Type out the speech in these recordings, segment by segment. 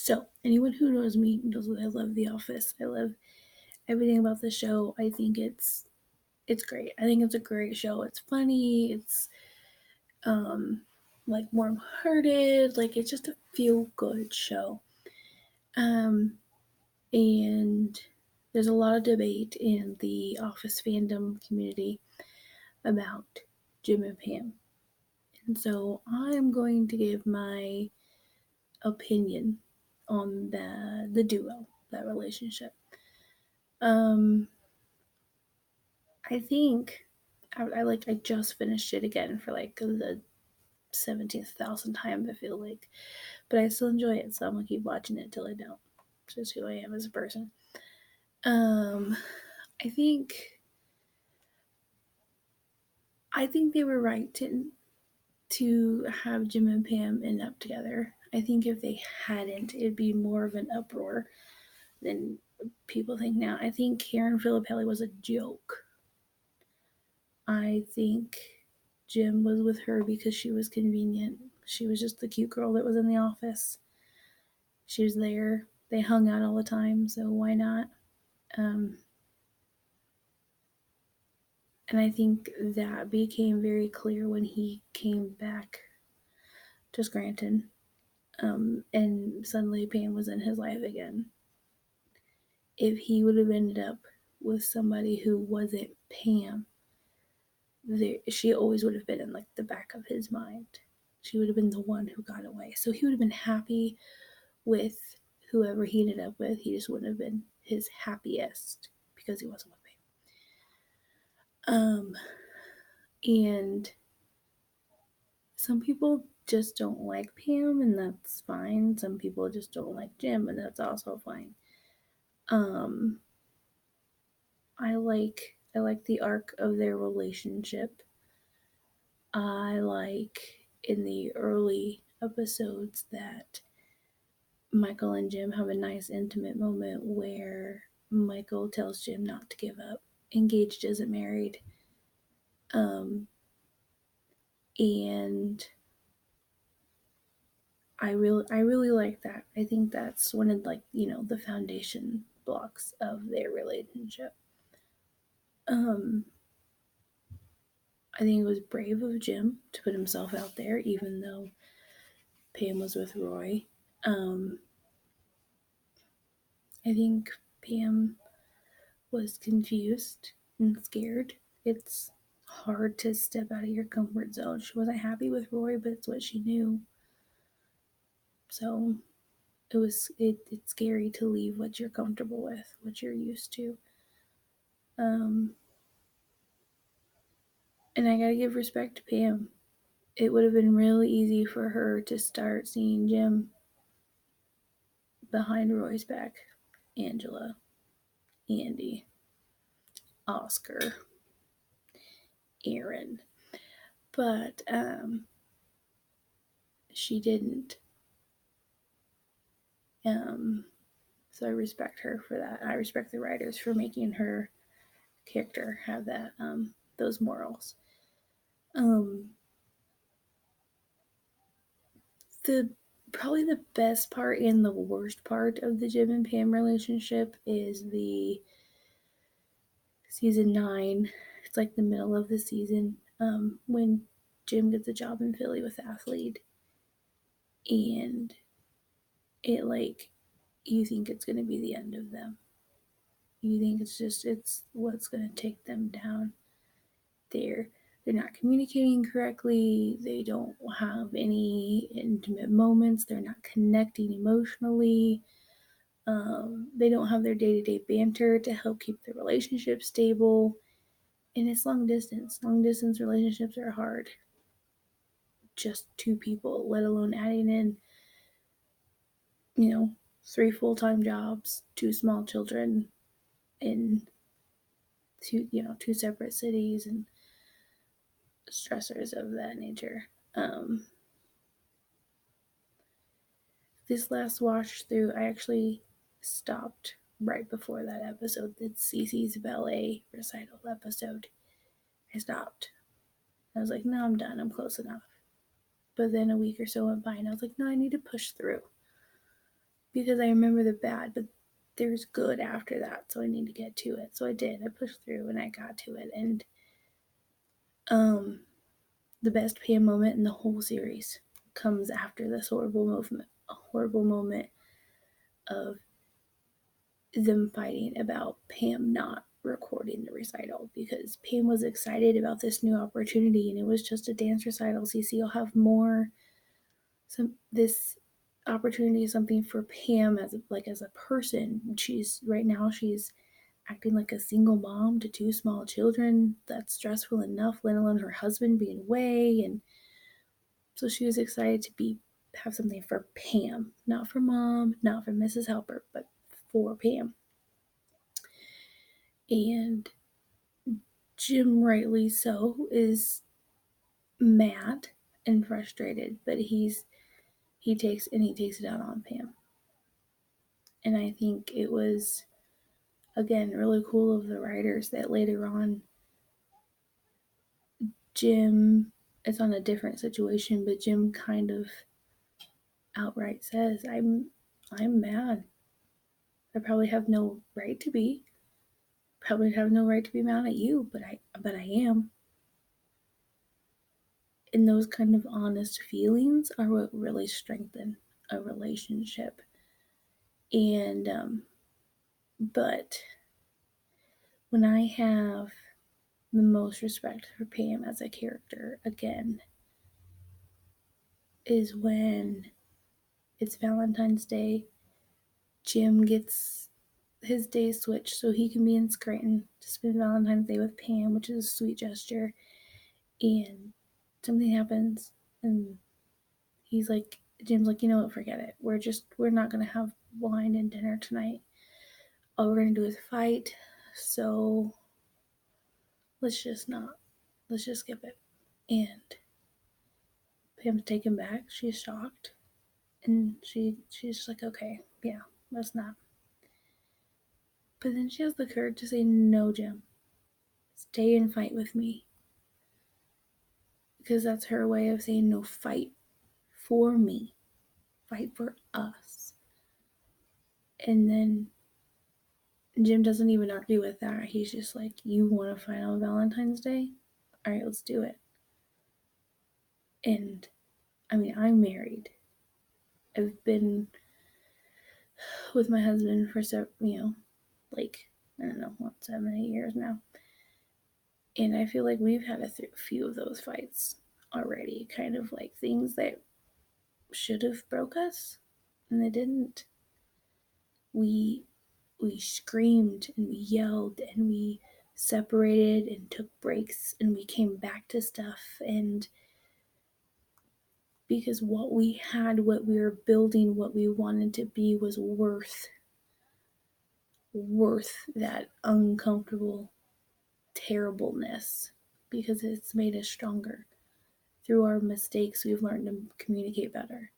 So, anyone who knows me knows that I love The Office. I love everything about the show. I think it's great. I think it's a great show. It's funny. It's um like warm hearted. Like it's just a feel good show. Um and there's a lot of debate in the Office fandom community about Jim and Pam. And so I'm going to give my opinion on the duo, that relationship. Um I think I just finished it again for like the 17,000th time. I feel like, but I still enjoy it, so I'm gonna keep watching it till I don't. It's just who I am as a person. Um, I think I think they were right to have Jim and Pam end up together. I think if they hadn't, it'd be more of an uproar than people think now. I think Karen Filippelli was a joke. I think Jim was with her because she was convenient. She was just the cute girl that was in the office. She was there. They hung out all the time, so why not? Um, and I think that became very clear when he came back to Scranton, and suddenly Pam was in his life again. If he would have ended up with somebody who wasn't Pam, she always would have been in like the back of his mind. She would have been the one who got away. So he would have been happy with whoever he ended up with. He just wouldn't have been his happiest because he wasn't with Pam. And some people just don't like Pam, and that's fine. Some people just don't like Jim, and that's also fine. Um, I like the arc of their relationship. I like in the early episodes that Michael and Jim have a nice intimate moment where Michael tells Jim not to give up. Engaged isn't married. Um, and I really like that. I think that's one of the foundation blocks of their relationship. Um, I think it was brave of Jim to put himself out there, even though Pam was with Roy. Um, I think Pam was confused and scared. It's hard to step out of your comfort zone. She wasn't happy with Roy, but it's what she knew. So it's scary to leave what you're comfortable with, what you're used to. Um, and I gotta give respect to Pam. It would have been really easy for her to start seeing Jim behind Roy's back. Angela, Andy, Oscar, Aaron. But she didn't. Um, so I respect her for that. I respect the writers for making her character have those morals. Um, the Probably the best part and the worst part of the Jim and Pam relationship is the season 9. It's like the middle of the season, when Jim gets a job in Philly with Athlete, and it like you think it's gonna be the end of them. You think it's what's gonna take them down. They're not communicating correctly. They don't have any intimate moments. They're not connecting emotionally. They don't have their day to day banter to help keep the relationship stable. And it's long distance. Long distance relationships are hard. Just two people, let alone adding in, you know, 3 full-time jobs, 2 small children in two separate cities, and stressors of that nature. This last watch through, I actually stopped right before that episode. It's Cece's ballet recital episode. I stopped. I was like, no, I'm done. I'm close enough. But then a week or so went by, and I was like, no, I need to push through. because I remember the bad, but there's good after that, so I need to get to it. So I did. I pushed through and I got to it. And um the best Pam moment in the whole series comes after this horrible moment of them fighting about Pam not recording the recital, because Pam was excited about this new opportunity and it was just a dance recital. CC will have more this opportunity is something for Pam as a person. She's right now she's acting like a single mom to two small children. That's stressful enough, let alone her husband being away. And so she was excited to have something for Pam, not for mom, not for Mrs. Helper, but for Pam. And Jim, rightly so, is mad and frustrated, but he takes it out on Pam. And I think it was, again, really cool of the writers that later on Jim, it's on a different situation, but Jim kind of outright says, I'm mad. I probably have no right to be. Probably have no right to be mad at you, but I am. And those kind of honest feelings are what really strengthen a relationship. And but when I have the most respect for Pam as a character again is when it's Valentine's Day. Jim gets his day switched so he can be in Scranton to spend Valentine's Day with Pam, which is a sweet gesture. And something happens, and Jim's like, you know what, forget it. We're not gonna have wine and dinner tonight. All we're gonna do is fight. So let's just not. Let's just skip it. And Pam's taken back. She's shocked, and she's like, okay, yeah, let's not. But then she has the courage to say, no, Jim, stay and fight with me, because that's her way of saying, no, fight for me, fight for us. And then Jim doesn't even argue with that. He's just like, you want to fight on Valentine's Day? All right, let's do it. And I mean, I'm married. I've been with my husband for like, I don't know, 7, 8 years now. And I feel like we've had a few of those fights already, kind of like things that should have broke us and they didn't. We screamed and we yelled and we separated and took breaks and we came back to stuff, and because what we had, what we were building, what we wanted to be was worth that uncomfortable terribleness, because it's made us stronger. Through our mistakes we've learned to communicate better.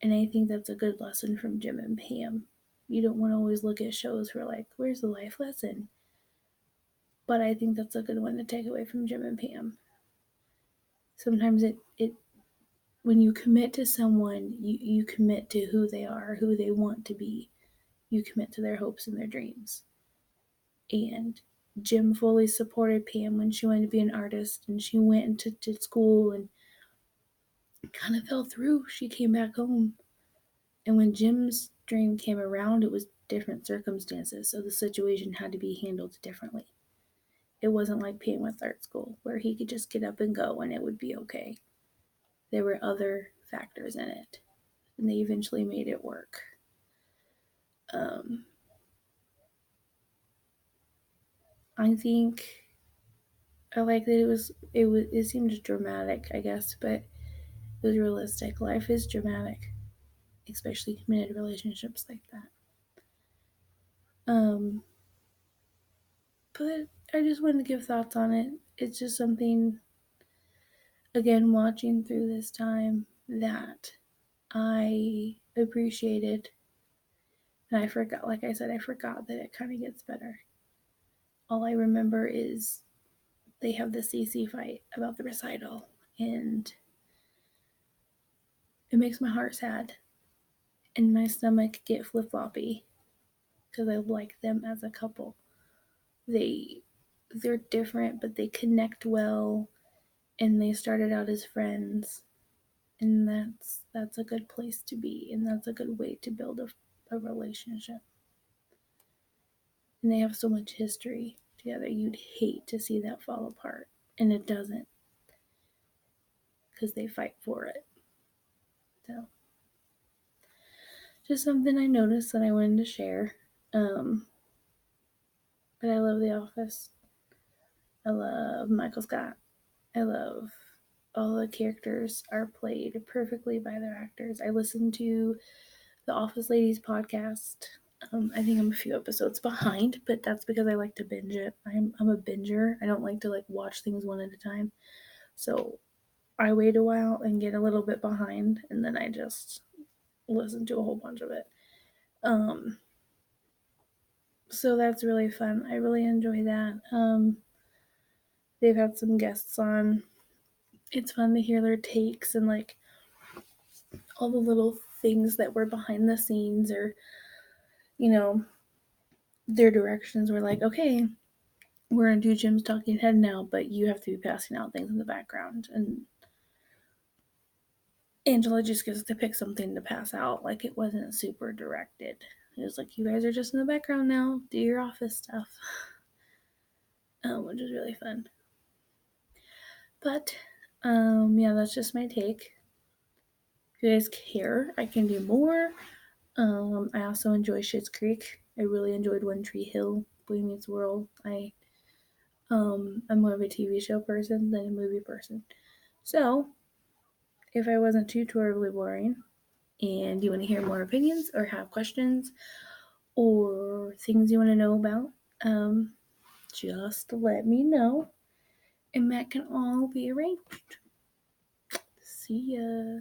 And I think that's a good lesson from Jim and Pam. You don't want to always look at shows where like, where's the life lesson? But I think that's a good one to take away from Jim and Pam. Sometimes it when you commit to someone, you commit to who they are, who they want to be. You commit to their hopes and their dreams. And Jim fully supported Pam when she wanted to be an artist, and she went to school and kind of fell through. She came back home. And when Jim's dream came around, it was different circumstances, so the situation had to be handled differently. It wasn't like Pam with art school, where he could just get up and go and it would be okay. There were other factors in it, and they eventually made it work. Um, I think I like that it seemed dramatic, I guess, but it was realistic. Life is dramatic, especially committed relationships like that. Um, but I just wanted to give thoughts on it. It's just something, again, watching through this time, that I appreciated. And I forgot, like I said, I forgot that it kind of gets better. All I remember is they have the CC fight about the recital, and it makes my heart sad. and my stomach get flip floppy because I like them as a couple. They're different, but they connect well, and they started out as friends, and that's a good place to be, and that's a good way to build a relationship. And they have so much history together. You'd hate to see that fall apart, and it doesn't, because they fight for it. So, just something I noticed that I wanted to share. Um, but I love The Office. I love Michael Scott. I love all the characters are played perfectly by their actors. I listen to the Office Ladies podcast. I think I'm a few episodes behind, but that's because I like to binge it. I'm a binger. I don't like to like watch things one at a time. So I wait a while and get a little bit behind, and then I just listen to a whole bunch of it. Um, so that's really fun. I really enjoy that. They've had some guests on. It's fun to hear their takes and like all the little things that were behind the scenes, or you know, their directions were like, okay, we're gonna do Jim's talking head now, but you have to be passing out things in the background. And Angela just gets to pick something to pass out. Like it wasn't super directed. It was like, you guys are just in the background now. Do your office stuff. Which is really fun. But yeah, that's just my take. If you guys care, I can do more. I also enjoy Schitt's Creek. I really enjoyed One Tree Hill, Boy Meets World. I'm more of a TV show person than a movie person. So, if I wasn't too terribly boring, and you want to hear more opinions or have questions or things you want to know about, just let me know, and that can all be arranged. See ya.